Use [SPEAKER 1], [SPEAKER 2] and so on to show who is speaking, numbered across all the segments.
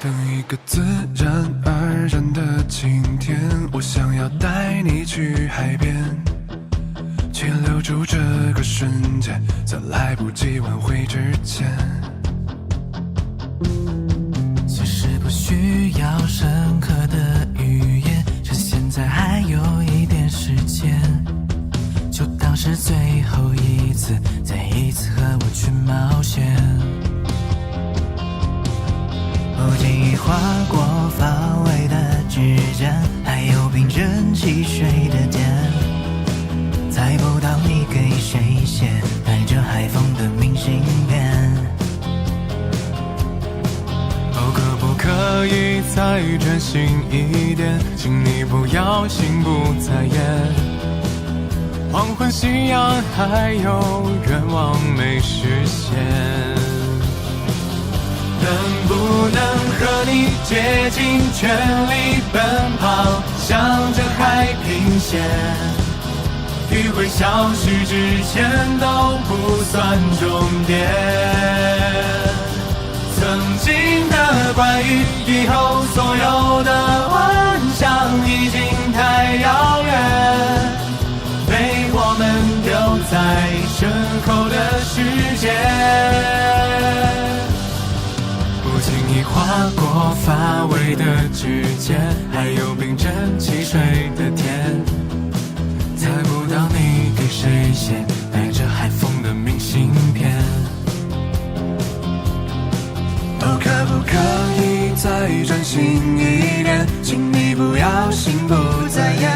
[SPEAKER 1] 等一个自然而然的晴天，我想要带你去海边，请留住这个瞬间，在来不及挽回之前。
[SPEAKER 2] 其实不需要深刻的语言，趁现在还有一点时间，就当是最后一次，再一次和我去冒险。不经意划过发尾的指尖，还有冰镇汽水的甜，猜不到你给谁写带着海风的明信片。
[SPEAKER 1] 哦，可不可以再专心一点？请你不要心不在焉，黄昏夕阳还有愿望没实现。能不能和你竭尽全力奔跑，向着海平线，余晖消失之前都不算终点。曾经的关于以后所有的幻想已经太遥远，被我们丢在身后的世界。不经意划过发尾的指尖，还有冰镇汽水的甜，猜不到你给谁写带着海风的明信片。哦，可不可以再专心一点？请你不要心不在焉，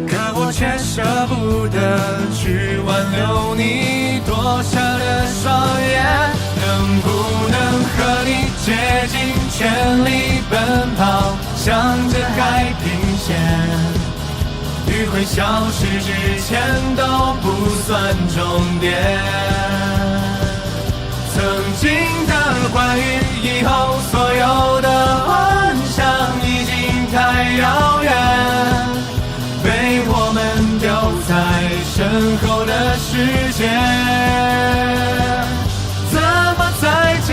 [SPEAKER 1] 可我却舍不得去挽留你躲下的双眼。能不能和你竭尽全力奔跑，向着海平线，余晖消失之前都不算终点。曾经的关于以后所有的幻想已经太遥远，被我们丢在身后的世界。怎么再见？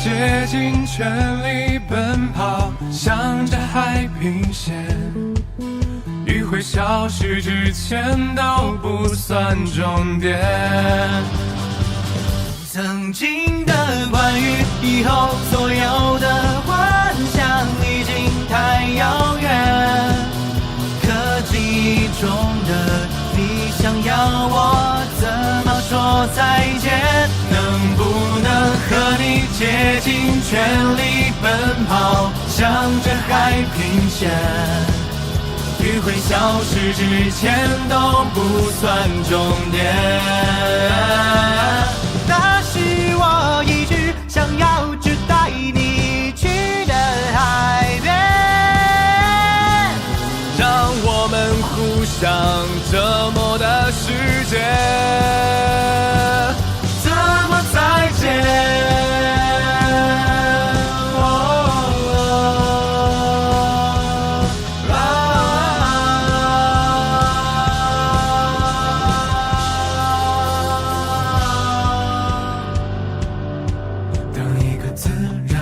[SPEAKER 1] 竭尽全力奔跑，向着海平线，余晖消失之前都不算终点。
[SPEAKER 2] 曾经的关于以后所有的幻想已经太遥远，可记忆中的你想要我怎么说再见？能不能和你竭尽全力奔跑，向着海平线，余晖消失之前都不算终点。那是我一直想要只带你去的海边，
[SPEAKER 1] 让我们互相折磨的世界。怎么再见？等一个自然